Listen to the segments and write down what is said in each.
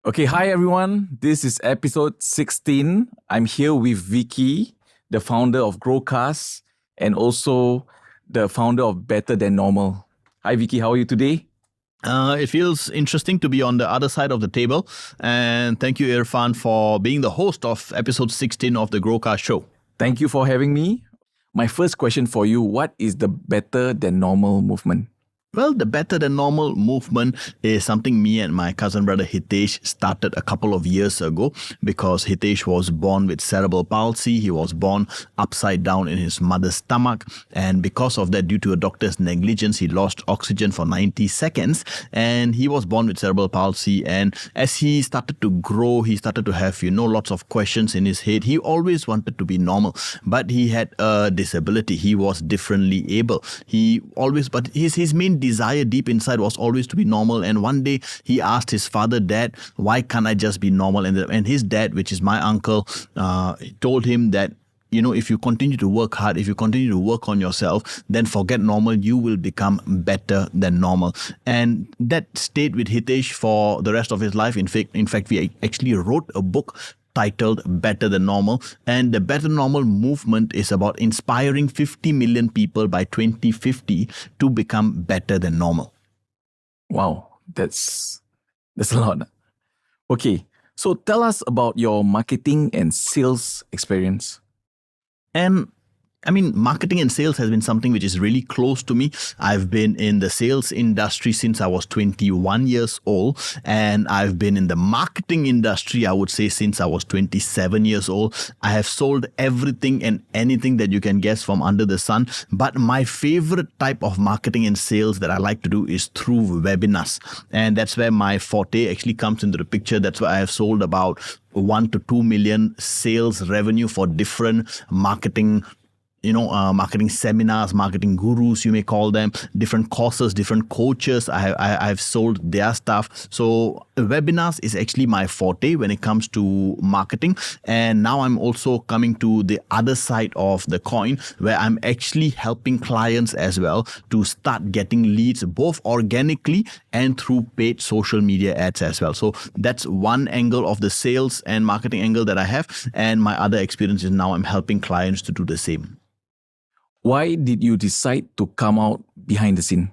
Okay, hi everyone. This is episode 16. I'm here with Vicky, the founder of GrowCast and also the founder of Better Than Normal. Hi Vicky, how are you today? It feels interesting to be on the other side of the table. And thank you, Irfan, for being the host of episode 16 of the GrowCast Show. Thank you for having me. My first question for you, what is the Better Than Normal movement? Well, the Better Than Normal movement is something me and my cousin brother Hitesh started a couple of years ago because Hitesh was born with cerebral palsy. He was born upside down in his mother's stomach. And because of that, due to a doctor's negligence, he lost oxygen for 90 seconds. And he was born with cerebral palsy. And as he started to grow, he started to have, lots of questions in his head. He always wanted to be normal, but he had a disability. He was differently able. But his main desire deep inside was always to be normal. And one day he asked his father, "Dad, why can't I just be normal?" And his dad, which is my uncle, told him that, if you continue to work hard, if you continue to work on yourself, then forget normal, you will become better than normal. And that stayed with Hitesh for the rest of his life. In fact, we actually wrote a book titled Better Than Normal. And the Better Normal movement is about inspiring 50 million people by 2050 to become better than normal. Wow, that's a lot. Okay, so tell us about your marketing and sales experience. And marketing and sales has been something which is really close to me. I've been in the sales industry since I was 21 years old, and I've been in the marketing industry, I would say, since I was 27 years old. I have sold everything and anything that you can guess from under the sun. But my favorite type of marketing and sales that I like to do is through webinars. And that's where my forte actually comes into the picture. That's why I have sold about 1 to 2 million sales revenue for different marketing seminars, marketing gurus, you may call them, different courses, different coaches. I've sold their stuff. So webinars is actually my forte when it comes to marketing. And now I'm also coming to the other side of the coin where I'm actually helping clients as well to start getting leads both organically and through paid social media ads as well. So that's one angle of the sales and marketing angle that I have. And my other experience is now I'm helping clients to do the same. Why did you decide to come out behind the scene?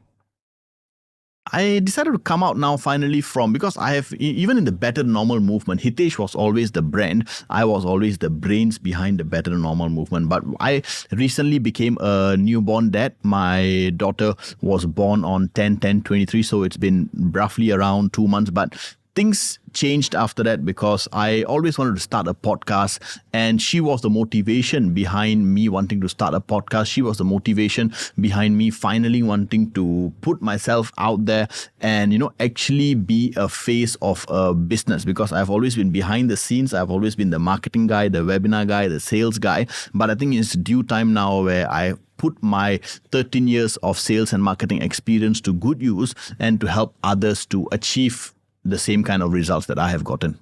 I decided to come out now finally because I have, even in the Better Normal movement, Hitesh was always the brand. I was always the brains behind the Better Normal movement. But I recently became a newborn dad. My daughter was born on 10/10/23, so it's been roughly around 2 months. But things changed after that because I always wanted to start a podcast, and she was the motivation behind me wanting to start a podcast. She was the motivation behind me finally wanting to put myself out there and, actually be a face of a business, because I've always been behind the scenes. I've always been the marketing guy, the webinar guy, the sales guy. But I think it's due time now where I put my 13 years of sales and marketing experience to good use and to help others to achieve the same kind of results that I have gotten.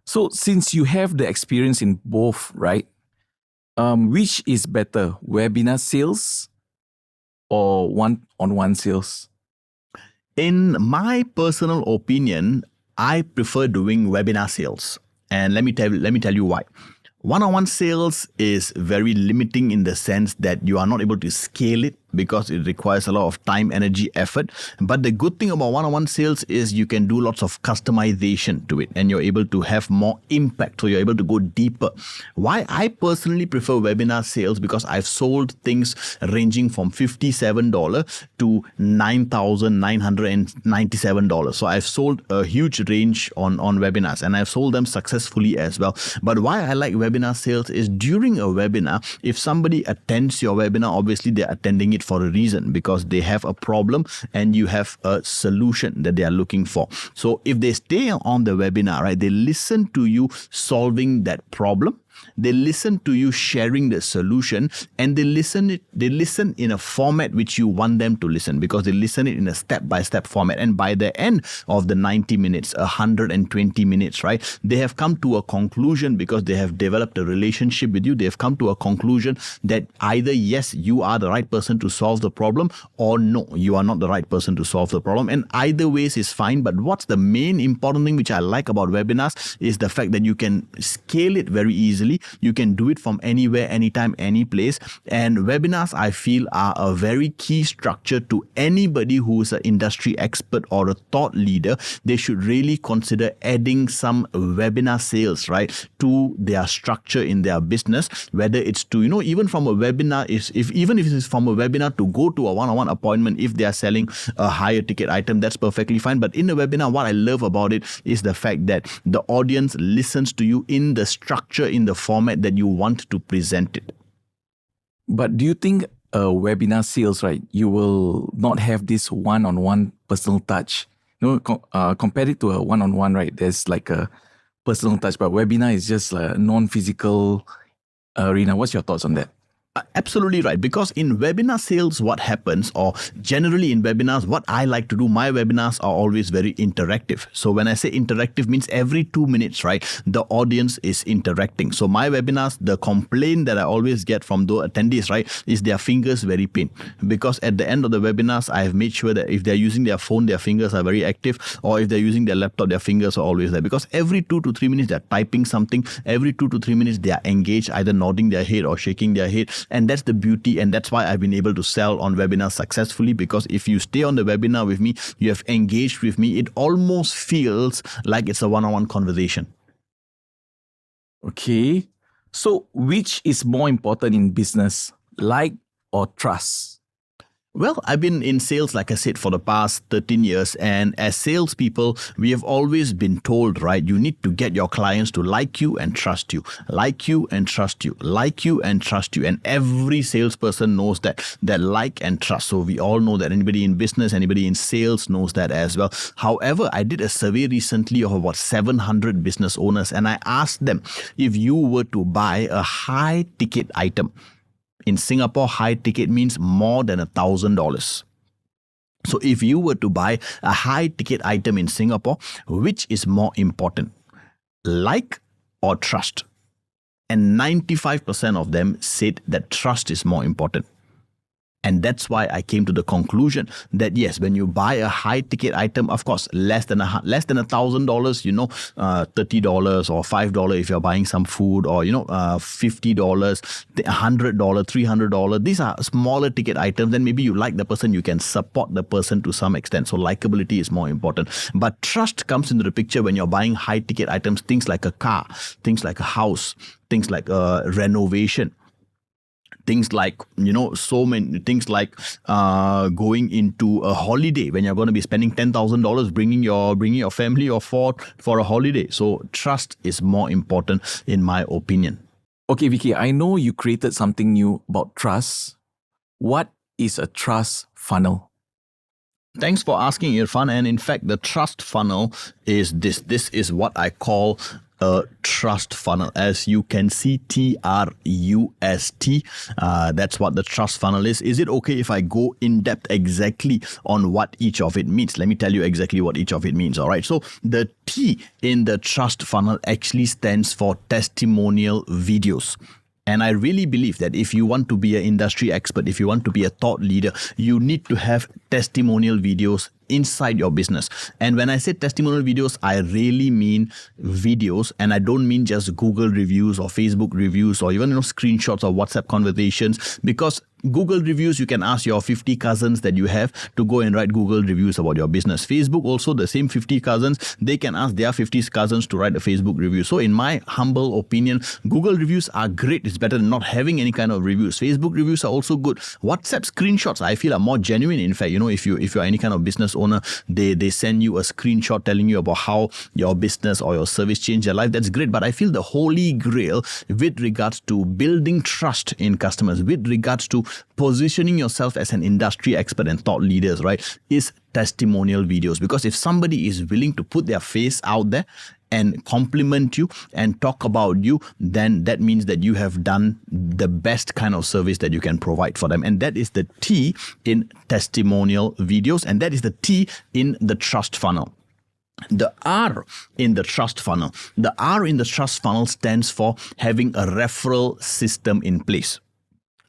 So since you have the experience in both, right? Which is better, webinar sales or one-on-one sales? In my personal opinion, I prefer doing webinar sales. And let me tell you why. One-on-one sales is very limiting in the sense that you are not able to scale it because it requires a lot of time, energy, effort. But the good thing about one-on-one sales is you can do lots of customization to it and you're able to have more impact. So you're able to go deeper. Why I personally prefer webinar sales, because I've sold things ranging from $57 to $9,997. So I've sold a huge range on webinars, and I've sold them successfully as well. But why I like webinar sales is during a webinar, if somebody attends your webinar, obviously they're attending it for a reason, because they have a problem and you have a solution that they are looking for. So if they stay on the webinar, right, they listen to you solving that problem. They listen to you sharing the solution, and they listen in a format which you want them to listen, because they listen it in a step-by-step format. And by the end of the 90 minutes, 120 minutes, right, they have come to a conclusion, because they have developed a relationship with you. They have come to a conclusion that either yes, you are the right person to solve the problem, or no, you are not the right person to solve the problem. And either ways is fine. But what's the main important thing which I like about webinars is the fact that you can scale it very easily. You can do it from anywhere, anytime, any place. And webinars, I feel, are a very key structure to anybody who is an industry expert or a thought leader. They should really consider adding some webinar sales, right, to their structure in their business. Whether it's to, even from a webinar, even if it's from a webinar to go to a one-on-one appointment, if they are selling a higher ticket item, that's perfectly fine. But in a webinar, what I love about it is the fact that the audience listens to you in the structure, in the format that you want to present it. But do you think webinar sales, right, you will not have this one-on-one personal touch? Compared it to a one-on-one, right, there's like a personal touch, but webinar is just a non-physical arena. What's your thoughts on that? Absolutely right. Because in webinar sales, what happens, or generally in webinars, what I like to do, my webinars are always very interactive. So when I say interactive, means every 2 minutes, right, the audience is interacting. So my webinars, the complaint that I always get from the attendees, right, is their fingers very pain. Because at the end of the webinars, I have made sure that if they're using their phone, their fingers are very active, or if they're using their laptop, their fingers are always there. Because every 2 to 3 minutes, they're typing something. Every 2 to 3 minutes, they are engaged, either nodding their head or shaking their head. And that's the beauty, and that's why I've been able to sell on webinars successfully, because if you stay on the webinar with me, you have engaged with me, it almost feels like it's a one-on-one conversation. Okay. So which is more important in business, like or trust? Well, I've been in sales, like I said, for the past 13 years. And as salespeople, we have always been told, right, you need to get your clients to like you and trust you, like you and trust you, like you and trust you. And every salesperson knows that like and trust. So we all know that. Anybody in business, anybody in sales knows that as well. However, I did a survey recently of about 700 business owners, and I asked them, if you were to buy a high ticket item, in Singapore, high ticket means more than $1,000. So if you were to buy a high ticket item in Singapore, which is more important, like or trust? And 95% of them said that trust is more important. And that's why I came to the conclusion that yes, when you buy a high ticket item, of course, less than $1,000, $30 or $5 if you're buying some food, or $50, $100, $300. These are smaller ticket items. Then maybe you like the person, you can support the person to some extent. So likability is more important. But trust comes into the picture when you're buying high ticket items, things like a car, things like a house, things like a renovation. Things like, so many things like going into a holiday when you're going to be spending $10,000 bringing your family or for a holiday. So trust is more important in my opinion. Okay, Vicky, I know you created something new about trust. What is a trust funnel? Thanks for asking, Irfan. And in fact, the trust funnel is this. This is what I call a trust funnel. As you can see, T.R.U.S.T. That's what the trust funnel is. Is it okay if I go in depth exactly on what each of it means? Let me tell you exactly what each of it means. All right. So the T in the trust funnel actually stands for testimonial videos. And I really believe that if you want to be an industry expert, if you want to be a thought leader, you need to have testimonial videos inside your business. And when I say testimonial videos, I really mean videos, and I don't mean just Google reviews or Facebook reviews or even screenshots or WhatsApp conversations, because Google reviews, you can ask your 50 cousins that you have to go and write Google reviews about your business. Facebook also, the same 50 cousins, they can ask their 50 cousins to write a Facebook review. So in my humble opinion, Google reviews are great. It's better than not having any kind of reviews. Facebook reviews are also good. WhatsApp screenshots, I feel, are more genuine. In fact, if you're any kind of business owner, they send you a screenshot telling you about how your business or your service changed your life. That's great. But I feel the holy grail with regards to building trust in customers, with regards to positioning yourself as an industry expert and thought leaders, right, is testimonial videos. Because if somebody is willing to put their face out there and compliment you and talk about you, then that means that you have done the best kind of service that you can provide for them. And that is the T in testimonial videos, and that is the T in the trust funnel. The R in the trust funnel. The R in the trust funnel stands for having a referral system in place.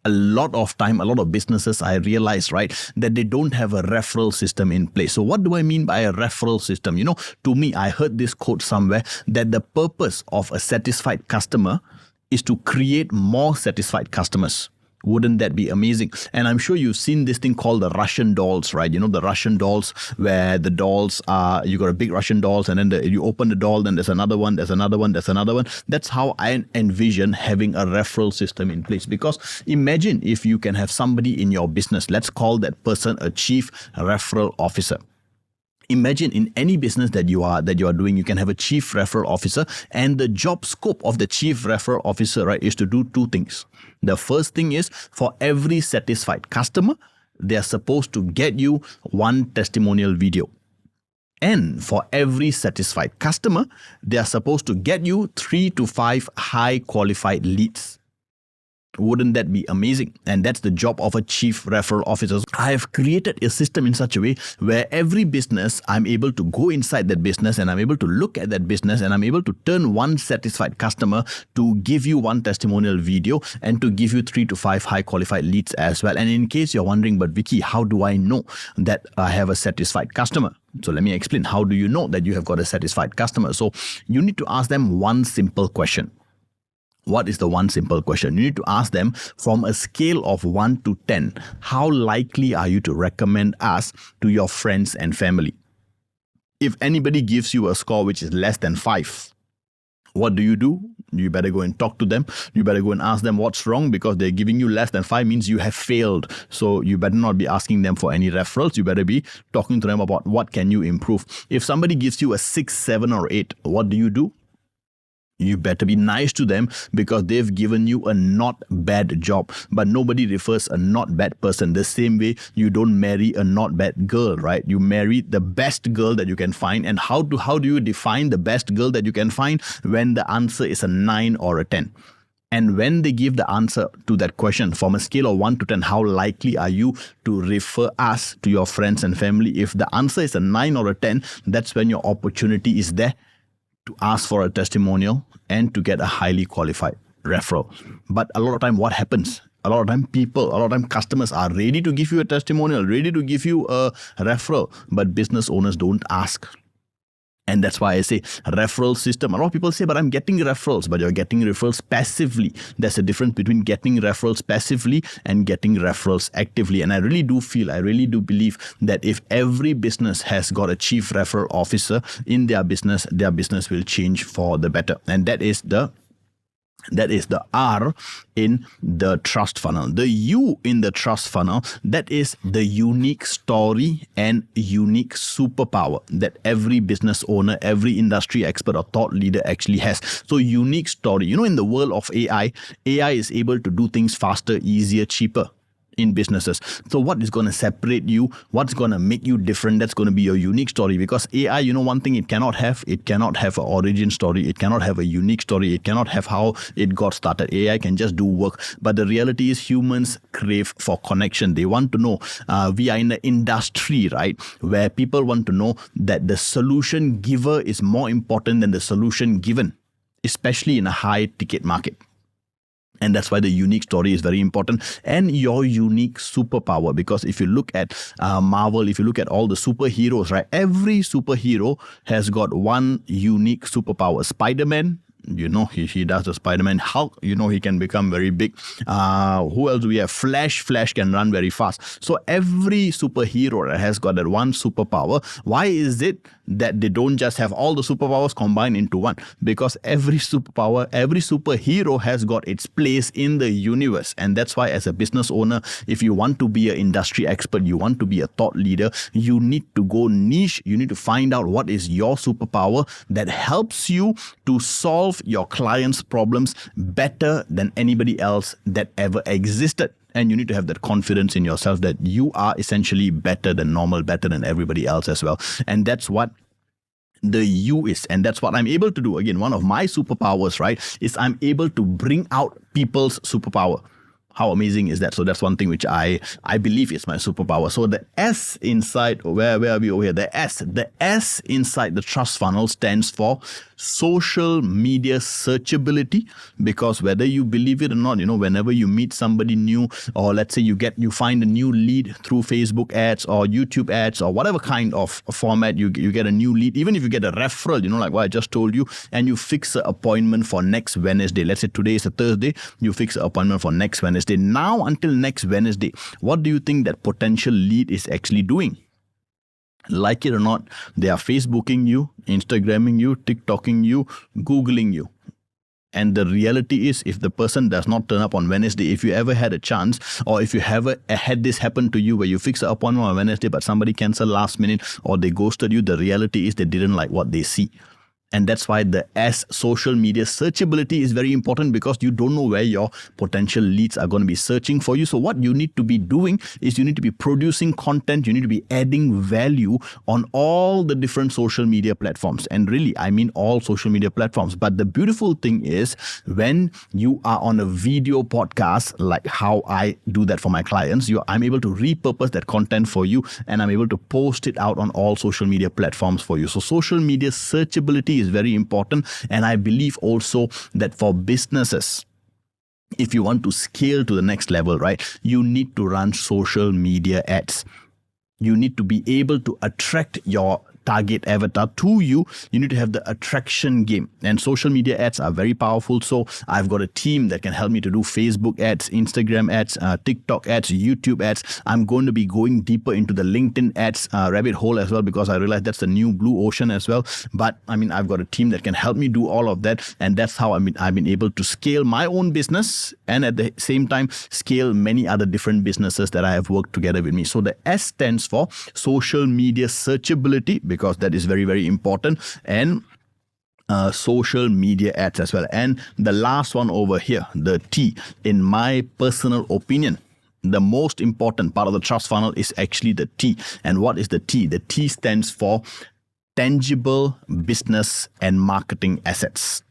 A lot of time, a lot of businesses, I realize, right, that they don't have a referral system in place. So what do I mean by a referral system? To me, I heard this quote somewhere that the purpose of a satisfied customer is to create more satisfied customers. Wouldn't that be amazing? And I'm sure you've seen this thing called the Russian dolls, right? The Russian dolls where the dolls are, you got a big Russian dolls and then you open the doll, then there's another one, there's another one, there's another one. That's how I envision having a referral system in place. Because imagine if you can have somebody in your business, let's call that person a chief referral officer. Imagine in any business that you are doing, you can have a chief referral officer, and the job scope of the chief referral officer, right, is to do two things. The first thing is, for every satisfied customer, they are supposed to get you one testimonial video. And for every satisfied customer, they are supposed to get you 3 to 5 high qualified leads. Wouldn't that be amazing? And that's the job of a chief referral officer. I have created a system in such a way where every business, I'm able to go inside that business and I'm able to look at that business and I'm able to turn one satisfied customer to give you one testimonial video and to give you 3 to 5 high qualified leads as well. And in case you're wondering, but Vicky, how do I know that I have a satisfied customer? So let me explain. How do you know that you have got a satisfied customer? So you need to ask them one simple question. What is the one simple question? You need to ask them from a scale of 1 to 10, how likely are you to recommend us to your friends and family? If anybody gives you a score which is less than 5, what do? You better go and talk to them. You better go and ask them what's wrong, because they're giving you less than 5 means you have failed. So you better not be asking them for any referrals. You better be talking to them about what can you improve. If somebody gives you a 6, 7 or 8, what do? You better be nice to them because they've given you a not bad job. But nobody refers a not bad person. The same way you don't marry a not bad girl, right? You marry the best girl that you can find. And how do you define the best girl that you can find? When the answer is a 9 or a 10. And when they give the answer to that question from a scale of 1 to 10, how likely are you to refer us to your friends and family? If the answer is a 9 or a 10, that's when your opportunity is there to ask for a testimonial and to get a highly qualified referral. But a lot of time, what happens? A lot of time customers are ready to give you a testimonial, ready to give you a referral, but business owners don't ask. And that's why I say referral system. A lot of people say, but I'm getting referrals, but you're getting referrals passively. There's a difference between getting referrals passively and getting referrals actively. And I really do believe that if every business has got a chief referral officer in their business will change for the better. And that is the R in the trust funnel. The U in the trust funnel, that is the unique story and unique superpower that every business owner, every industry expert or thought leader actually has. So unique story. In the world of AI is able to do things faster, easier, cheaper in businesses. So what is going to separate you? What's going to make you different? That's going to be your unique story. Because AI, one thing it cannot have an origin story. It cannot have a unique story. It cannot have how it got started. AI can just do work. But the reality is humans crave for connection. They want to know. We are in the industry, right, where people want to know that the solution giver is more important than the solution given, especially in a high ticket market. And that's why the unique story is very important, and your unique superpower. Because if you look at Marvel, if you look at all the superheroes, right, every superhero has got one unique superpower. Spider-Man, he does the Spider-Man. Hulk, he can become very big. Who else do we have? Flash can run very fast. So every superhero has got that one superpower. Why is it that they don't just have all the superpowers combined into one? Because every superhero has got its place in the universe. And that's why, as a business owner, if you want to be an industry expert, you want to be a thought leader, you need to go niche. You need to find out what is your superpower that helps you to solve your clients' problems better than anybody else that ever existed. And you need to have that confidence in yourself that you are essentially better than normal, better than everybody else as well. And that's what the you is. And that's what I'm able to do. Again, one of my superpowers, right, is I'm able to bring out people's superpower. How amazing is that? So that's one thing which I believe is my superpower. So the S inside, where are we over here? The S inside the trust funnel stands for social media searchability, because whether you believe it or not, whenever you meet somebody new, or let's say you find a new lead through Facebook ads or YouTube ads or whatever kind of format, you get a new lead. Even if you get a referral, like what I just told you, and you fix an appointment for next Wednesday. Let's say today is a Thursday, you fix an appointment for next Wednesday. Now until next Wednesday, what do you think that potential lead is actually doing? Like it or not, they are Facebooking you, Instagramming you, TikToking you, Googling you. And the reality is, if the person does not turn up on Wednesday, if you ever had a chance, or if you ever had this happen to you where you fix an appointment on Wednesday but somebody canceled last minute or they ghosted you, the reality is they didn't like what they see. And that's why the S, social media searchability, is very important, because you don't know where your potential leads are going to be searching for you. So what you need to be doing is you need to be producing content. You need to be adding value on all the different social media platforms. And really, I mean all social media platforms. But the beautiful thing is, when you are on a video podcast, like how I do that for my clients, I'm able to repurpose that content for you, and I'm able to post it out on all social media platforms for you. So social media searchability is very important. And I believe also that for businesses, if you want to scale to the next level, right, you need to run social media ads. You need to be able to attract your target avatar to you. You need to have the attraction game, and social media ads are very powerful. So I've got a team that can help me to do Facebook ads, Instagram ads, TikTok ads, YouTube ads. I'm going to be going deeper into the LinkedIn ads rabbit hole as well, because I realize that's the new blue ocean as well. But I've got a team that can help me do all of that, and that's how I've been able to scale my own business, and at the same time scale many other different businesses that I have worked together with me. So the S stands for social media searchability, because that is very, very important, and social media ads as well. And the last one over here, the T, in my personal opinion, the most important part of the trust funnel is actually the T. And what is the T? The T stands for tangible business and marketing assets.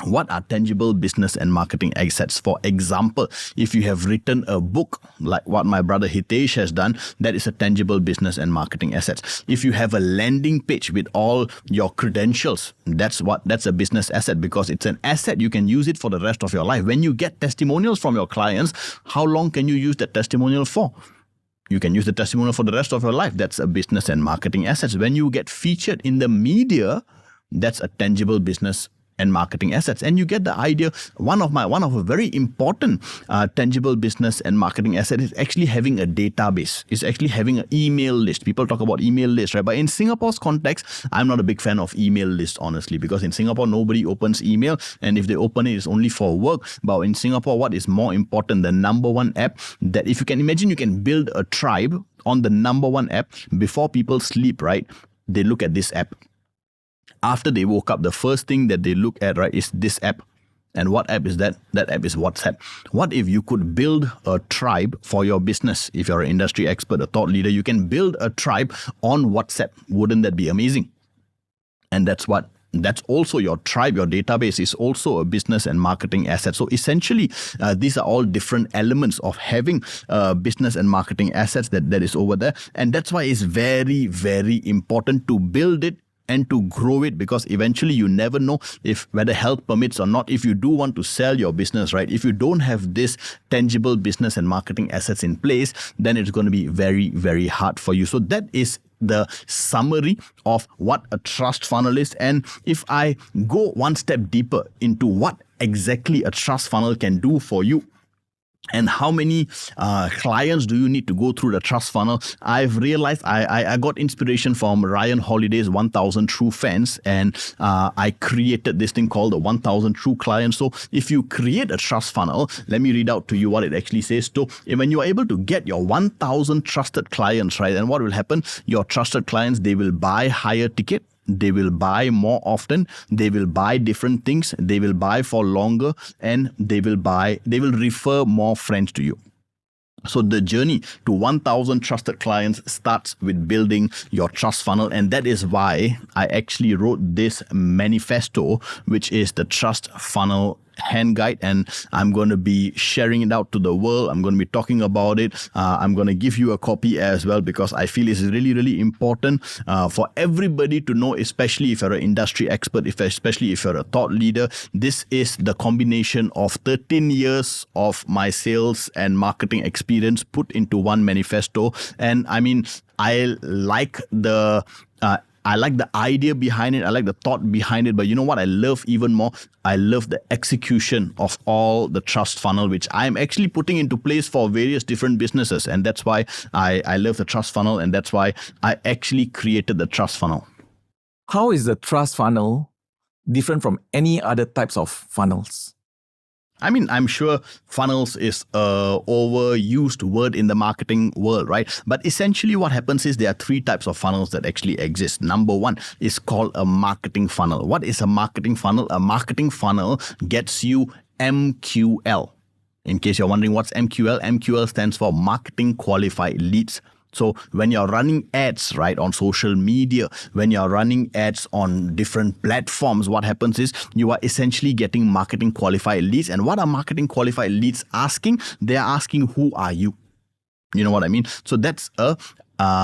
What are tangible business and marketing assets? For example, if you have written a book like what my brother Hitesh has done, that is a tangible business and marketing assets. If you have a landing page with all your credentials, that's a business asset, because it's an asset. You can use it for the rest of your life. When you get testimonials from your clients, how long can you use that testimonial for? You can use the testimonial for the rest of your life. That's a business and marketing assets. When you get featured in the media, that's a tangible business and marketing assets. And you get the idea. One of a very important tangible business and marketing asset is actually having a database. It's actually having an email list. People talk about email list, right? But in Singapore's context, I'm not a big fan of email lists, honestly, because in Singapore, nobody opens email. And if they open it, it's only for work. But in Singapore, what is more important, the number one app, that if you can imagine, you can build a tribe on the number one app. Before people sleep, right, they look at this app. After they woke up, the first thing that they look at, right, is this app. And what app is that? That app is WhatsApp. What if you could build a tribe for your business? If you're an industry expert, a thought leader, you can build a tribe on WhatsApp. Wouldn't that be amazing? And that's also your tribe. Your database is also a business and marketing asset. So essentially, these are all different elements of having business and marketing assets that is over there. And that's why it's very, very important to build it and to grow it, because eventually you never know if whether health permits or not. If you do want to sell your business, right, if you don't have this tangible business and marketing assets in place, then it's going to be very, very hard for you. So that is the summary of what a trust funnel is. And if I go one step deeper into what exactly a trust funnel can do for you, and how many clients do you need to go through the trust funnel? I've realized I got inspiration from Ryan Holiday's 1000 True Fans, and I created this thing called the 1000 True Clients. So if you create a trust funnel, let me read out to you what it actually says. So when you are able to get your 1000 trusted clients, right, and what will happen? Your trusted clients, they will buy higher ticket. They will buy more often. They will buy different things. They will buy for longer, and they will refer more friends to you. So the journey to 1,000 trusted clients starts with building your trust funnel. And that is why I actually wrote this manifesto, which is the Trust Funnel Hand Guide. And I'm going to be sharing it out to the world. I'm going to be talking about it. I'm going to give you a copy as well, because I feel it's really, really important for everybody to know, especially if you're an industry expert, especially if you're a thought leader. This is the combination of 13 years of my sales and marketing experience put into one manifesto. And I mean, I like the idea behind it. I like the thought behind it. But you know what I love even more? I love the execution of all the trust funnel, which I'm actually putting into place for various different businesses. And that's why I love the trust funnel. And that's why I actually created the trust funnel. How is the trust funnel different from any other types of funnels? I mean, I'm sure funnels is a overused word in the marketing world, right? But essentially what happens is there are three types of funnels that actually exist. Number one is called a marketing funnel. What is a marketing funnel? A marketing funnel gets you MQL. In case you're wondering what's MQL, MQL stands for Marketing Qualified Leads. So when you're running ads, right, on social media, when you're running ads on different platforms, what happens is you are essentially getting marketing qualified leads. And what are marketing qualified leads asking? They're asking, who are you? You know what I mean? So that's a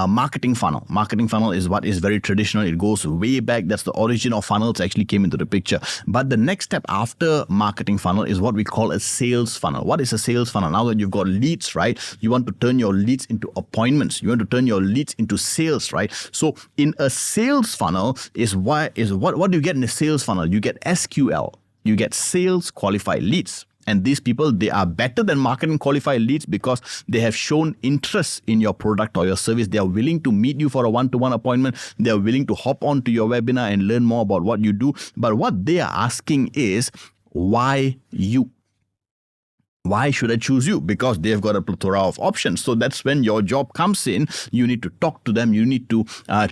marketing funnel. Marketing funnel is what is very traditional. It goes way back. That's the origin of funnels actually came into the picture. But the next step after marketing funnel is what we call a sales funnel. What is a sales funnel? Now that you've got leads, right? You want to turn your leads into appointments. You want to turn your leads into sales, right? So in a sales funnel what do you get in a sales funnel? You get SQL. You get sales qualified leads. And these people, they are better than marketing qualified leads because they have shown interest in your product or your service. They are willing to meet you for a one-to-one appointment. They are willing to hop onto your webinar and learn more about what you do. But what they are asking is, why you? Why should I choose you? Because they've got a plethora of options. So that's when your job comes in. You need to talk to them. You need to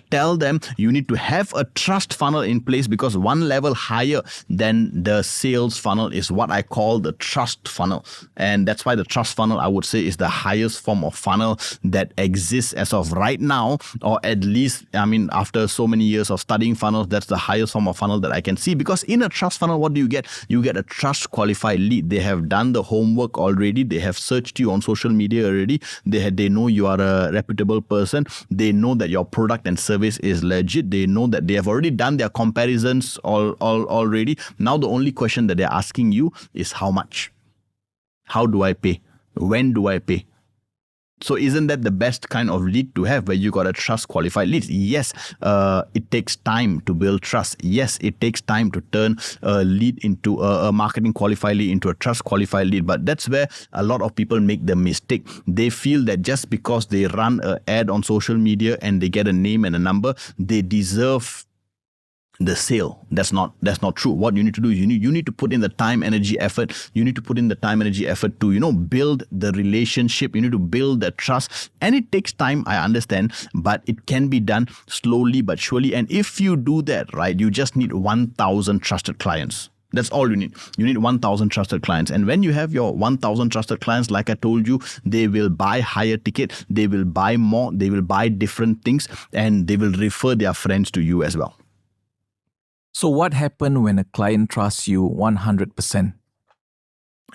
tell them. You need to have a trust funnel in place, because one level higher than the sales funnel is what I call the trust funnel. And that's why the trust funnel, I would say, is the highest form of funnel that exists as of right now, or at least, I mean, after so many years of studying funnels, that's the highest form of funnel that I can see. Because in a trust funnel, what do you get? You get a trust qualified lead. They have done the homework already. They have searched you on social media already. They know you are a reputable person. They know that your product and service is legit. They know that they have already done their comparisons already. Now the only question that they're asking you is, how much? How do I pay? When do I pay? So isn't that the best kind of lead to have, where you got a trust qualified lead? Yes, it takes time to build trust. Yes, it takes time to turn a lead into a marketing qualified lead into a trust qualified lead. But that's where a lot of people make the mistake. They feel that just because they run an ad on social media and they get a name and a number, they deserve the sale. That's not true. What you need to do is you need to put in the time, energy, effort. You need to put in the time, energy, effort to, build the relationship. You need to build the trust. And it takes time, I understand, but it can be done slowly but surely. And if you do that, right, you just need 1,000 trusted clients. That's all you need. You need 1,000 trusted clients. And when you have your 1,000 trusted clients, like I told you, they will buy higher ticket. They will buy more. They will buy different things, and they will refer their friends to you as well. So what happened when a client trusts you 100%?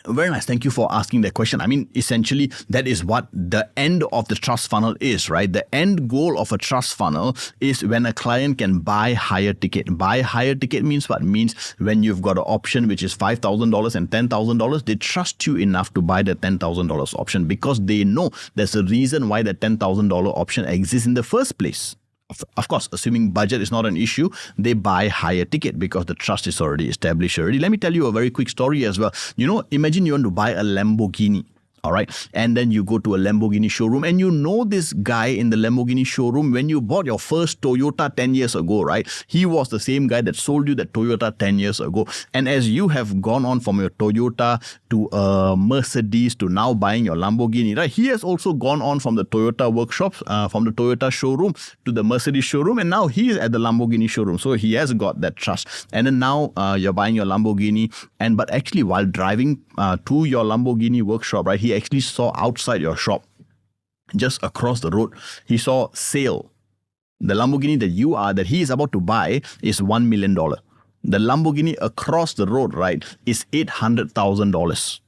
Very nice. Thank you for asking that question. I mean, essentially, that is what the end of the trust funnel is, right? The end goal of a trust funnel is when a client can buy higher ticket. Buy higher ticket means what? Means when you've got an option which is $5,000 and $10,000, they trust you enough to buy the $10,000 option, because they know there's a reason why the $10,000 option exists in the first place. Of course, assuming budget is not an issue, they buy higher ticket because the trust is already established already. Let me tell you a very quick story as well. Imagine you want to buy a Lamborghini. All right. And then you go to a Lamborghini showroom, and you know this guy in the Lamborghini showroom when you bought your first Toyota 10 years ago, right? He was the same guy that sold you that Toyota 10 years ago. And as you have gone on from your Toyota to a Mercedes to now buying your Lamborghini, right? He has also gone on from the Toyota workshops, from the Toyota showroom to the Mercedes showroom. And now he is at the Lamborghini showroom. So he has got that trust. And then now you're buying your Lamborghini. But actually while driving to your Lamborghini workshop, right? He he actually saw outside your shop, just across the road, he saw sale. The Lamborghini that he is about to buy is $1 million. The Lamborghini across the road, right, is $800,000.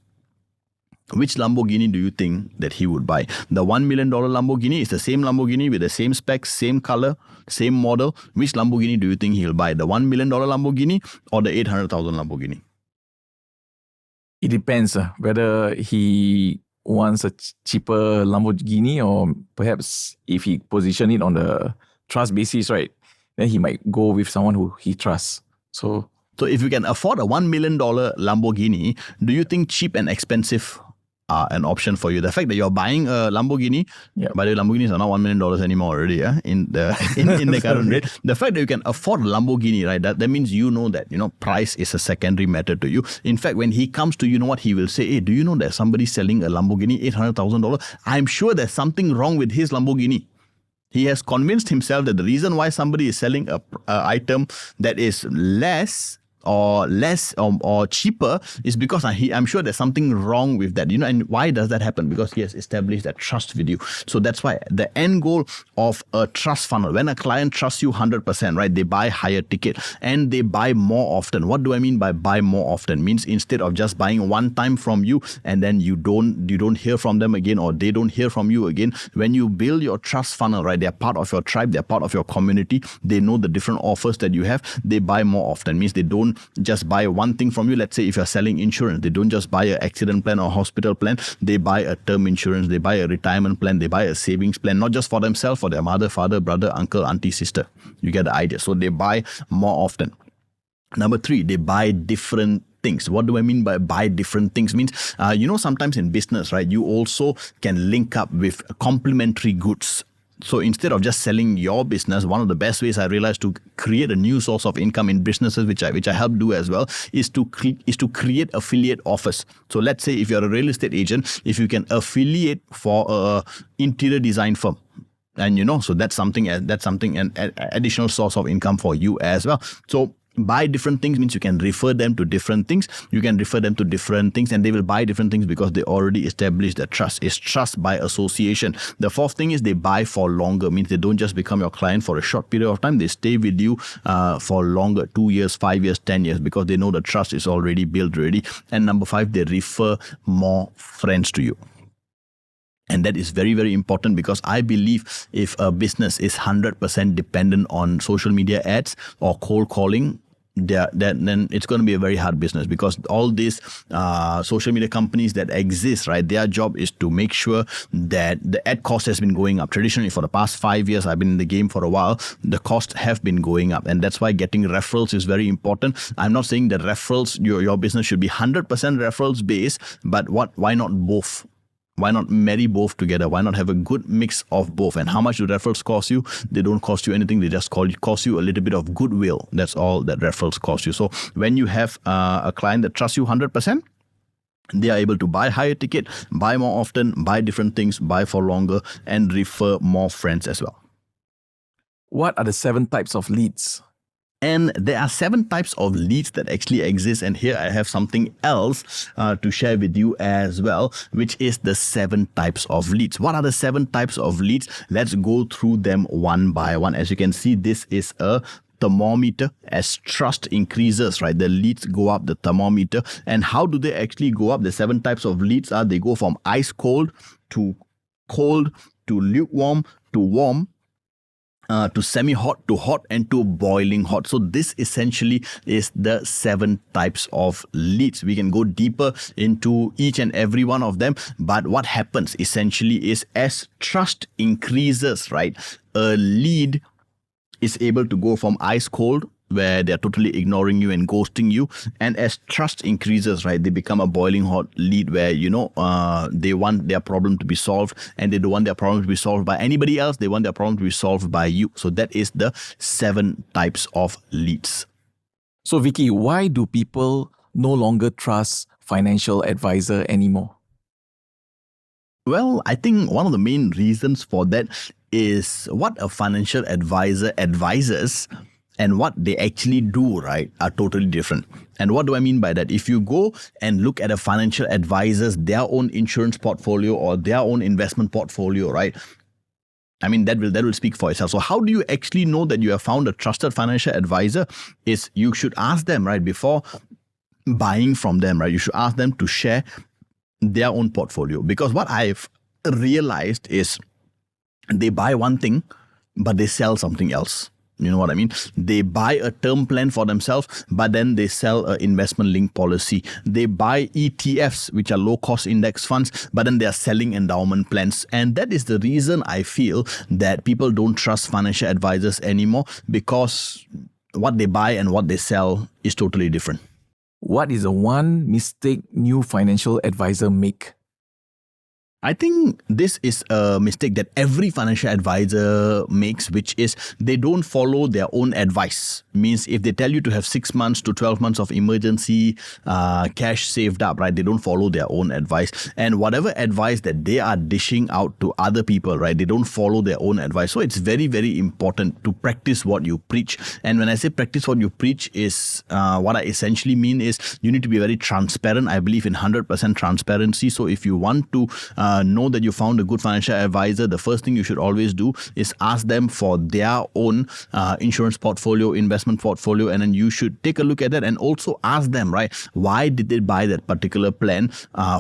Which Lamborghini do you think that he would buy? The $1 million Lamborghini is the same Lamborghini with the same specs, same color, same model. Which Lamborghini do you think he'll buy? The $1 million Lamborghini or the 800,000 Lamborghini? It depends whether he wants a cheaper Lamborghini, or perhaps if he position it on the trust basis, right, then he might go with someone who he trusts. So if you can afford a $1 million Lamborghini, do you think cheap and expensive are an option for you? The fact that you're buying a Lamborghini, by the way, Lamborghinis are not $1 million anymore already, in the current rate. The fact that you can afford a Lamborghini, right, that means that price is a secondary matter to you. In fact, when he comes to you, what he will say? Hey, do you know that somebody's selling a Lamborghini $800,000? I'm sure there's something wrong with his Lamborghini. He has convinced himself that the reason why somebody is selling a item that is less or cheaper is because I'm sure there's something wrong with that. And why does that happen? Because he has established that trust with you. So that's why the end goal of a trust funnel, when a client trusts you 100%, right, they buy higher ticket and they buy more often. What do I mean by buy more often? Means instead of just buying one time from you and then you don't hear from them again, or they don't hear from you again, when you build your trust funnel, right, they're part of your tribe, they're part of your community, they know the different offers that you have, they buy more often. Means they don't just buy one thing from you. Let's say if you're selling insurance, they don't just buy an accident plan or hospital plan, they buy a term insurance, they buy a retirement plan, they buy a savings plan, not just for themselves, for their mother, father, brother, uncle, auntie, sister. You get the idea. So they buy more often. Number 3, they buy different things. What do I mean by buy different things? Means, sometimes in business, right, you also can link up with complementary goods. So instead of just selling your business, one of the best ways I realized to create a new source of income in businesses, which I help do as well, is to create affiliate offers. So let's say if you're a real estate agent, if you can affiliate for a interior design firm, and so that's something an additional source of income for you as well. So buy different things means you can refer them to different things. You can refer them to different things and they will buy different things because they already established that trust. It's trust by association. The 4th thing is they buy for longer. Means they don't just become your client for a short period of time. They stay with you for longer, 2 years, 5 years, 10 years, because they know the trust is already built already. And number 5, they refer more friends to you. And that is very, very important, because I believe if a business is 100% dependent on social media ads or cold calling, then it's going to be a very hard business, because all these social media companies that exist, right, their job is to make sure that the ad cost has been going up. Traditionally, for the past 5 years, I've been in the game for a while, the costs have been going up, and that's why getting referrals is very important. I'm not saying that referrals, your business should be 100% referrals based, but why not both? Why not marry both together? Why not have a good mix of both? And how much do referrals cost you? They don't cost you anything. They just cost you a little bit of goodwill. That's all that referrals cost you. So when you have a client that trusts you 100%, they are able to buy higher ticket, buy more often, buy different things, buy for longer, and refer more friends as well. What are the 7 types of leads? And there are 7 types of leads that actually exist. And here I have something else to share with you as well, which is the 7 types of leads. What are the 7 types of leads? Let's go through them one by one. As you can see, this is a thermometer. As trust increases, right, the leads go up the thermometer. And how do they actually go up? The 7 types of leads are, they go from ice cold to lukewarm to warm, to semi-hot, to hot, and to boiling hot. So this essentially is the 7 types of leads. We can go deeper into each and every one of them. But what happens essentially is, as trust increases, right, a lead is able to go from ice cold, where they're totally ignoring you and ghosting you, and as trust increases, right, they become a boiling hot lead, where they want their problem to be solved, and they don't want their problem to be solved by anybody else. They want their problem to be solved by you. So that is the 7 types of leads. So Vicky, why do people no longer trust financial advisor anymore? Well, I think one of the main reasons for that is what a financial advisor advises and what they actually do, right, are totally different. And what do I mean by that? If you go and look at a financial advisor's, their own insurance portfolio or their own investment portfolio, right? I mean, that will speak for itself. So how do you actually know that you have found a trusted financial advisor? Is you should ask them, right, before buying from them, right? You should ask them to share their own portfolio. Because what I've realized is they buy one thing, but they sell something else. You know what I mean? They buy a term plan for themselves, but then they sell an investment linked policy. They buy ETFs, which are low cost index funds, but then they are selling endowment plans. And that is the reason I feel that people don't trust financial advisors anymore, because what they buy and what they sell is totally different. What is the one mistake new financial advisor make? I think this is a mistake that every financial advisor makes, which is they don't follow their own advice. Means if they tell you to have 6 months to 12 months of emergency cash saved up, right, they don't follow their own advice. And whatever advice that they are dishing out to other people, right, they don't follow their own advice. So it's very, very important to practice what you preach. And when I say practice what you preach is what I essentially mean is you need to be very transparent. I believe in 100% transparency. So if you want to know that you found a good financial advisor, the first thing you should always do is ask them for their own insurance portfolio, investment portfolio, and then you should take a look at that and also ask them, right, why did they buy that particular plan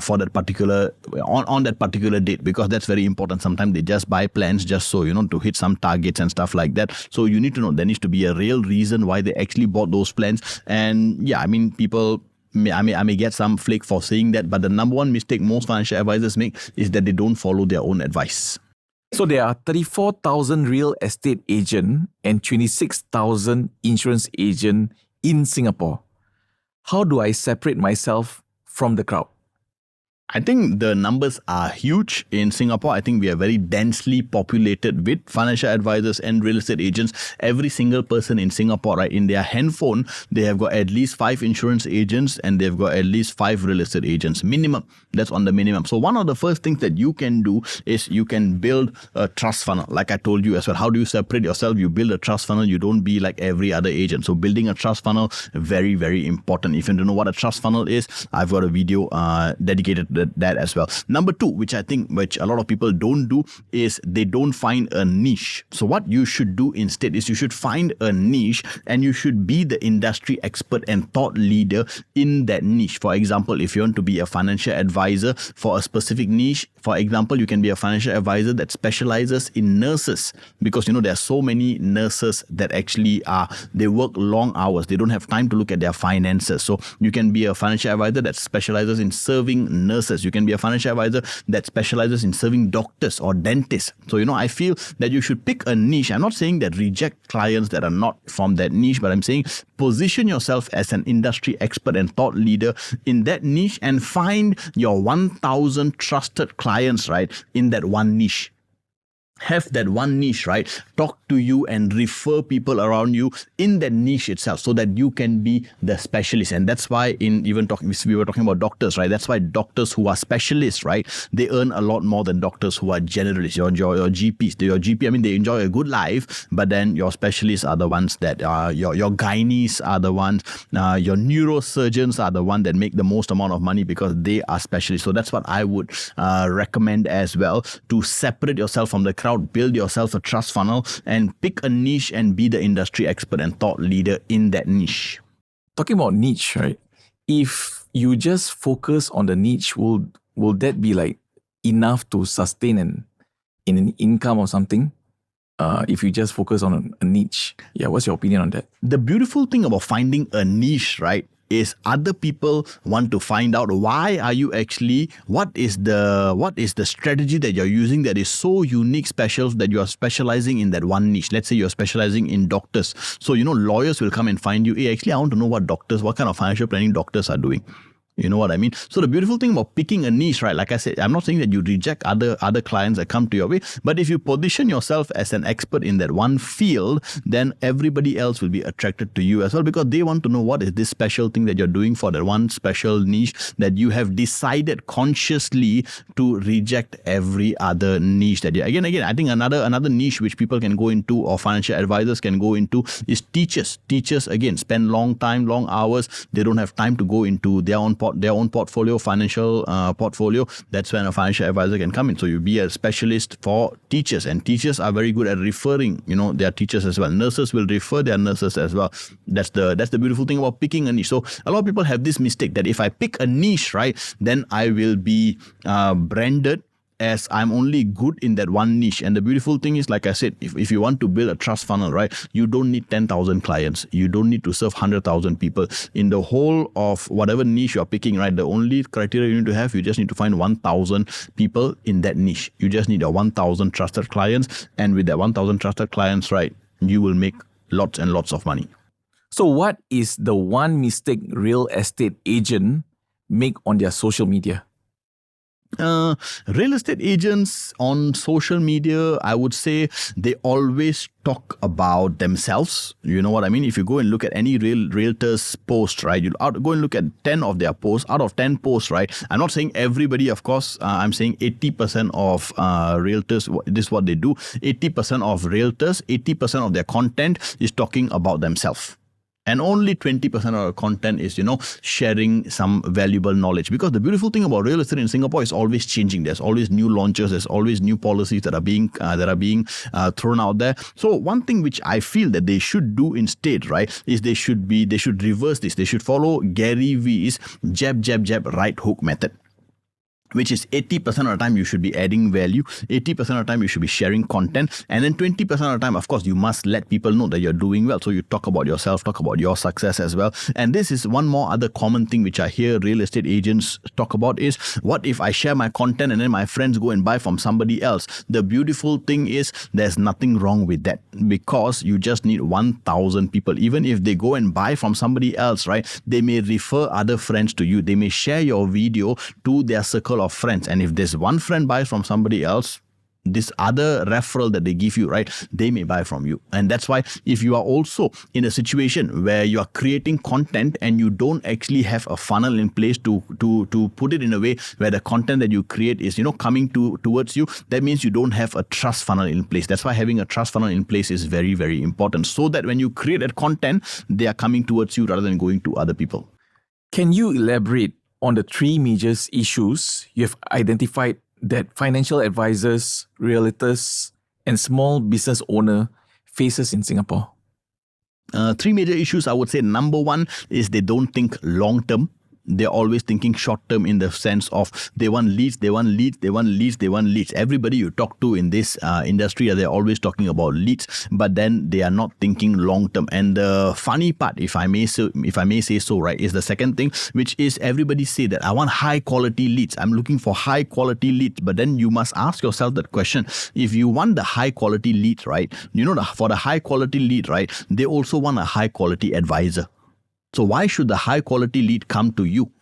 for that particular on that particular date? Because that's very important. Sometimes they just buy plans just so, to hit some targets and stuff like that. So you need to know there needs to be a real reason why they actually bought those plans. And yeah, I mean, people, I may get some flack for saying that, but the number one mistake most financial advisors make is that they don't follow their own advice. So there are 34,000 real estate agents and 26,000 insurance agents in Singapore. How do I separate myself from the crowd? I think the numbers are huge in Singapore. I think we are very densely populated with financial advisors and real estate agents. Every single person in Singapore, right, in their handphone, they have got at least 5 insurance agents and they've got at least 5 real estate agents. Minimum. That's on the minimum. So one of the first things that you can do is you can build a trust funnel. Like I told you as well, how do you separate yourself? You build a trust funnel. You don't be like every other agent. So building a trust funnel, very, very important. If you don't know what a trust funnel is, I've got a video dedicated to that as well. Number 2, which I think which a lot of people don't do, is they don't find a niche. So what you should do instead is you should find a niche and you should be the industry expert and thought leader in that niche. For example, if you want to be a financial advisor for a specific niche, for example, you can be a financial advisor that specializes in nurses, because there are so many nurses that actually they work long hours. They don't have time to look at their finances. So you can be a financial advisor that specializes in serving nurses. You can be a financial advisor that specializes in serving doctors or dentists. So, I feel that you should pick a niche. I'm not saying that reject clients that are not from that niche, but I'm saying position yourself as an industry expert and thought leader in that niche and find your 1,000 trusted clients, right, in that one niche. Have that one niche, right? Talk to you and refer people around you in that niche itself so that you can be the specialist. And that's why we were talking about doctors, right? That's why doctors who are specialists, right, they earn a lot more than doctors who are generalists. Your GPs, your GP, I mean, they enjoy a good life, but then your specialists are the ones that your gynaes are the ones, your neurosurgeons are the ones that make the most amount of money because they are specialists. So that's what I would recommend as well, to separate yourself from the crowd, build yourself a trust funnel and pick a niche and be the industry expert and thought leader in that niche. Talking about niche, right? If you just focus on the niche, will that be like enough to sustain in an income or something? If you just focus on a niche. Yeah, what's your opinion on that? The beautiful thing about finding a niche, right, is other people want to find out what is the strategy that you're using that is so unique, special, that you are specializing in that one niche. Let's say you're specializing in doctors. So, lawyers will come and find you. Hey, actually, I want to know what kind of financial planning doctors are doing. You know what I mean? So the beautiful thing about picking a niche, right? Like I said, I'm not saying that you reject other clients that come to your way, but if you position yourself as an expert in that one field, then everybody else will be attracted to you as well, because they want to know what is this special thing that you're doing for that one special niche that you have decided consciously to reject every other niche that you. Again, I think another niche which people can go into, or financial advisors can go into, is teachers. Teachers, again, spend long hours. They don't have time to go into their own portfolio, financial portfolio. That's when a financial advisor can come in. So you be a specialist for teachers, and teachers are very good at referring, their teachers as well. Nurses will refer their nurses as well. That's the beautiful thing about picking a niche. So a lot of people have this mistake that if I pick a niche, right, then I will be branded as I'm only good in that one niche. And the beautiful thing is, like I said, if you want to build a trust funnel, right, you don't need 10,000 clients. You don't need to serve 100,000 people. In the whole of whatever niche you're picking, right, the only criteria you need to have, you just need to find 1,000 people in that niche. You just need 1,000 trusted clients. And with that 1,000 trusted clients, right, you will make lots and lots of money. So what is the one mistake real estate agent make on their social media? Real estate agents on social media, I would say they always talk about themselves. You know what I mean? If you go and look at any realtors post, right, you go and look at 10 of their posts. Out of 10 posts, right, I'm not saying everybody, of course, I'm saying 80% of realtors, this is what they do. 80% of realtors, 80% of their content is talking about themselves. And only 20% of our content is, sharing some valuable knowledge. Because the beautiful thing about real estate in Singapore is always changing. There's always new launches. There's always new policies that are being thrown out there. So one thing which I feel that they should do instead, right, is they should reverse this. They should follow Gary Vee's jab, right hook method, which is 80% of the time you should be adding value, 80% of the time you should be sharing content, and then 20% of the time, of course, you must let people know that you're doing well. So you talk about yourself, talk about your success as well. And this is one more other common thing which I hear real estate agents talk about is, what if I share my content and then my friends go and buy from somebody else? The beautiful thing is there's nothing wrong with that, because you just need 1,000 people. Even if they go and buy from somebody else, right, they may refer other friends to you. They may share your video to their circle of friends, and if this one friend buys from somebody else, this other referral that they give you, right, they may buy from you. And that's why if you are also in a situation where you are creating content and you don't actually have a funnel in place to put it in a way where the content that you create is coming towards you, that means you don't have a trust funnel in place. That's why having a trust funnel in place is very, very important, so that when you create that content, they are coming towards you rather than going to other people. Can you elaborate on the three major issues you have identified that financial advisors, realtors, and small business owner faces in Singapore? Three major issues, I would say. Number one is they don't think long term. They're always thinking short term, in the sense of they want leads. Everybody you talk to in this industry, they're always talking about leads, but then they are not thinking long term. And the funny part, if I may say so, right, is the second thing, which is everybody say that I want high quality leads. I'm looking for high quality leads. But then you must ask yourself that question. If you want the high quality lead, right, for the high quality lead, right, they also want a high quality advisor. So why should the high quality lead come to you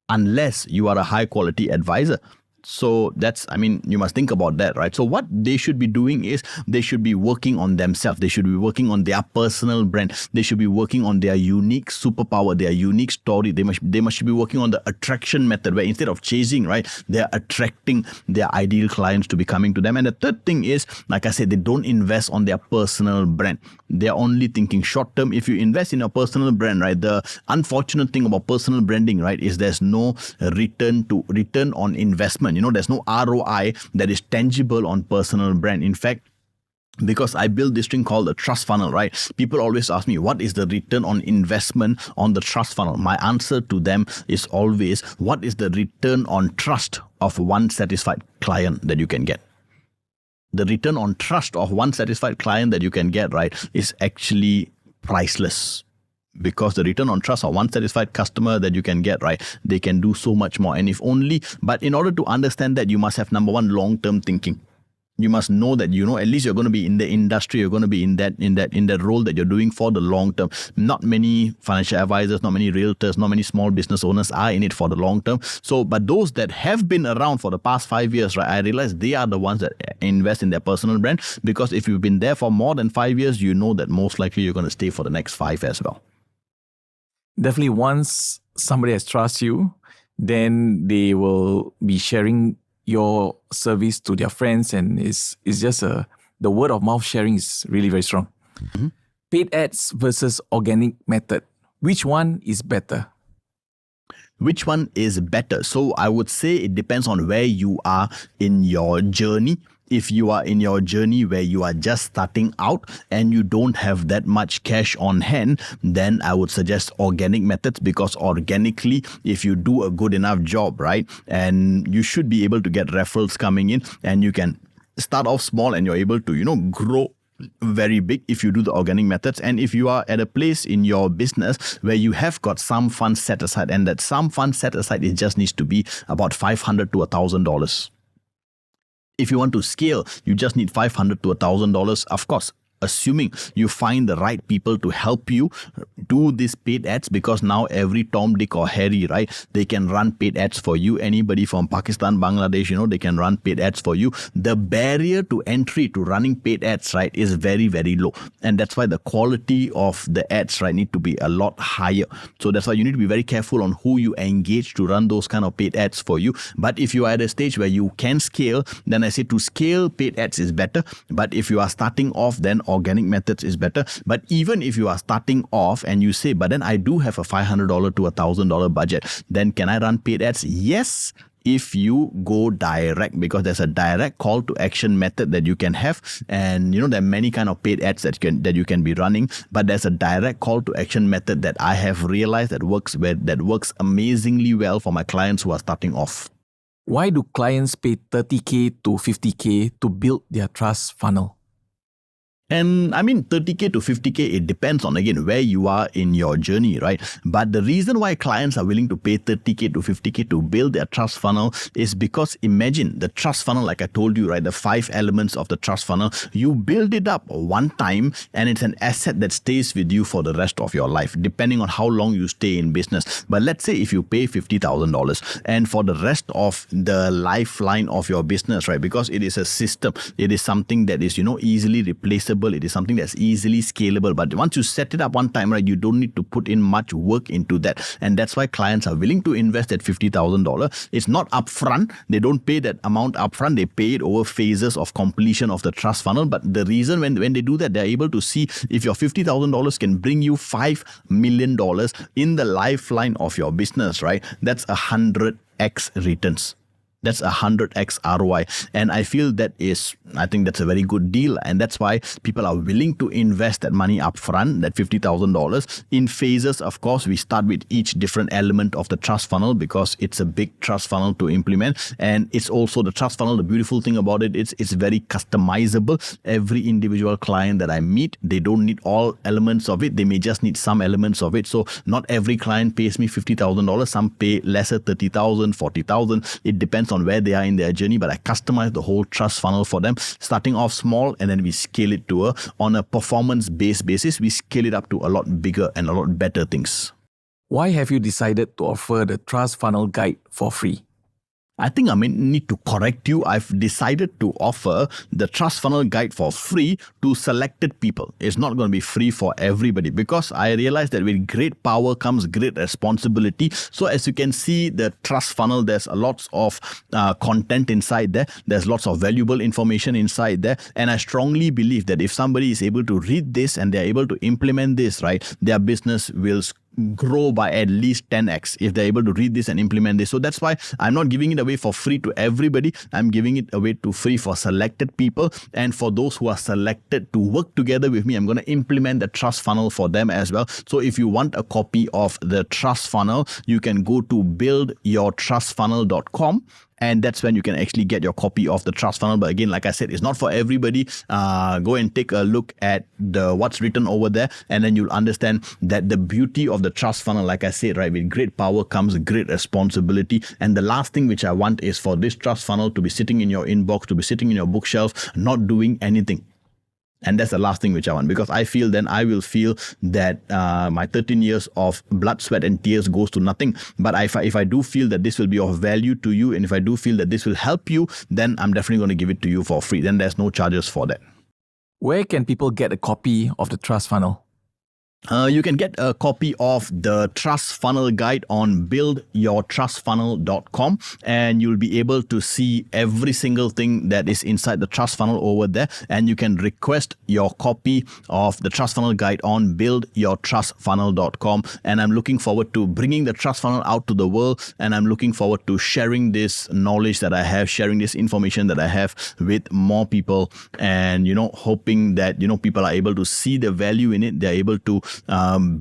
unless you are a high quality advisor? So you must think about that, right? So what they should be doing is they should be working on themselves. They should be working on their personal brand. They should be working on their unique superpower, their unique story. They must be working on the attraction method, where instead of chasing, right, they're attracting their ideal clients to be coming to them. And the third thing is, like I said, they don't invest on their personal brand. They're only thinking short term. If you invest in a personal brand, right, the unfortunate thing about personal branding, right, is there's no return on investment. There's no ROI that is tangible on personal brand. In fact, because I built this thing called the trust funnel, right? People always ask me, what is the return on investment on the trust funnel? My answer to them is always, what is the return on trust of one satisfied client that you can get? The return on trust of one satisfied client that you can get, right, is actually priceless. Because the return on trust of one satisfied customer that you can get, right, they can do so much more. And but in order to understand that, you must have, number one, long-term thinking. You must know that, at least you're going to be in the industry, you're going to be in that role that you're doing for the long term. Not many financial advisors, not many realtors, not many small business owners are in it for the long term. So, but those that have been around for the past 5 years, right, I realize they are the ones that invest in their personal brand, because if you've been there for more than 5 years, you know that most likely you're going to stay for the next 5 as well. Definitely, once somebody has trust you, then they will be sharing your service to their friends, and it's just the word of mouth sharing is really very strong. Mm-hmm. Paid ads versus organic method. Which one is better? Which one is better? So I would say it depends on where you are in your journey. If you are in your journey where you are just starting out and you don't have that much cash on hand, then I would suggest organic methods, because organically, if you do a good enough job, right, and you should be able to get referrals coming in, and you can start off small and you're able to, grow very big if you do the organic methods. And if you are at a place in your business where you have got some funds set aside, and that some funds set aside, it just needs to be about $500 to $1,000. If you want to scale, you just need $500 to $1,000. Of course, assuming you find the right people to help you do these paid ads, because now every Tom, Dick or Harry, right, they can run paid ads for you. Anybody from Pakistan, Bangladesh, they can run paid ads for you. The barrier to entry to running paid ads, right, is very, very low. And that's why the quality of the ads, right, need to be a lot higher. So that's why you need to be very careful on who you engage to run those kind of paid ads for you. But if you are at a stage where you can scale, then I say to scale, paid ads is better. But if you are starting off, then organic methods is better. But even if you are starting off and you say, but then I do have a $500 to $1,000 budget, then can I run paid ads? Yes, if you go direct, because there's a direct call to action method that you can have. And there are many kind of paid ads that you can be running, but there's a direct call to action method that I have realized that works amazingly well for my clients who are starting off. Why do clients pay $30K to $50K to build their trust funnel? And I mean, $30K to $50K, it depends on, again, where you are in your journey, right? But the reason why clients are willing to pay $30K to $50K to build their trust funnel is because, imagine the trust funnel, like I told you, right? The 5 elements of the trust funnel, you build it up one time and it's an asset that stays with you for the rest of your life, depending on how long you stay in business. But let's say if you pay $50,000 and for the rest of the lifeline of your business, right? Because it is a system, it is something that is, easily replaceable. It is something that's easily scalable. But once you set it up one time, right, you don't need to put in much work into that. And that's why clients are willing to invest that $50,000. It's not upfront. They don't pay that amount upfront. They pay it over phases of completion of the trust funnel. But the reason when they do that, they're able to see if your $50,000 can bring you $5 million in the lifeline of your business, right? That's 100x returns. That's 100x ROI. And I feel I think that's a very good deal. And that's why people are willing to invest that money up front, that $50,000. In phases, of course, we start with each different element of the trust funnel, because it's a big trust funnel to implement. And it's also the trust funnel. The beautiful thing about it, it's very customizable. Every individual client that I meet, they don't need all elements of it. They may just need some elements of it. So not every client pays me $50,000. Some pay lesser, $30,000, $40,000. It depends on where they are in their journey, but I customize the whole trust funnel for them, starting off small, and then we scale it on a performance-based basis. We scale it up to a lot bigger and a lot better things. Why have you decided to offer the Trust Funnel Guide for free? I think I may need to correct you. I've decided to offer the Trust Funnel Guide for free to selected people. It's not going to be free for everybody, because I realize that with great power comes great responsibility. So as you can see, the Trust Funnel, there's lots of content inside there. There's lots of valuable information inside there. And I strongly believe that if somebody is able to read this and they're able to implement this, right, their business will grow by at least 10x if they're able to read this and implement this. So that's why I'm not giving it away for free to everybody. I'm giving it away to free for selected people. And for those who are selected to work together with me, I'm going to implement the trust funnel for them as well. So if you want a copy of the trust funnel, you can go to buildyourtrustfunnel.com and that's when you can actually get your copy of the trust funnel. But again, like I said, it's not for everybody. Go and take a look at what's written over there, and then you'll understand that the beauty of the trust funnel, like I said, right, with great power comes great responsibility. And the last thing which I want is for this trust funnel to be sitting in your inbox, to be sitting in your bookshelf, not doing anything. And that's the last thing which I want, because I feel then I will feel that my 13 years of blood, sweat and tears goes to nothing. But if I do feel that this will be of value to you, and if I do feel that this will help you, then I'm definitely going to give it to you for free. Then there's no charges for that. Where can people get a copy of the Trust Funnel? You can get a copy of the Trust Funnel Guide on buildyourtrustfunnel.com, and you'll be able to see every single thing that is inside the Trust Funnel over there. And you can request your copy of the Trust Funnel Guide on buildyourtrustfunnel.com. And I'm looking forward to bringing the Trust Funnel out to the world, and I'm looking forward to sharing this knowledge that I have, sharing this information that I have with more people, and hoping that people are able to see the value in it. They're able to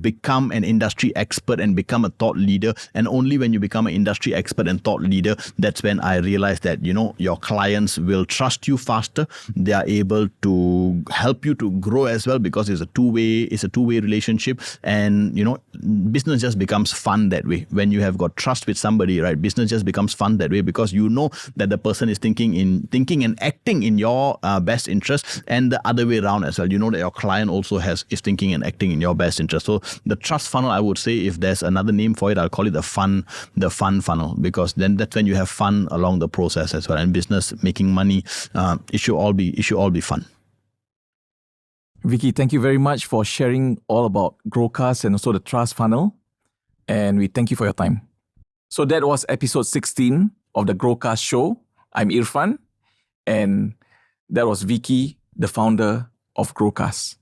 become an industry expert and become a thought leader. And only when you become an industry expert and thought leader, that's when I realized that your clients will trust you faster. They are able to help you to grow as well, because it's a two-way relationship. And business just becomes fun that way. When you have got trust with somebody, right, business just becomes fun that way, because you know that the person is thinking and acting in your best interest, and the other way around as well. You know that your client also is thinking and acting in your best interest. So the trust funnel, I would say, if there's another name for it, I'll call it the fun funnel, because then that's when you have fun along the process as well. And business, making money, it should all be fun. Vicky, thank you very much for sharing all about GrowCast and also the Trust Funnel. And we thank you for your time. So that was episode 16 of the GrowCast Show. I'm Irfan, and that was Vicky, the founder of GrowCast.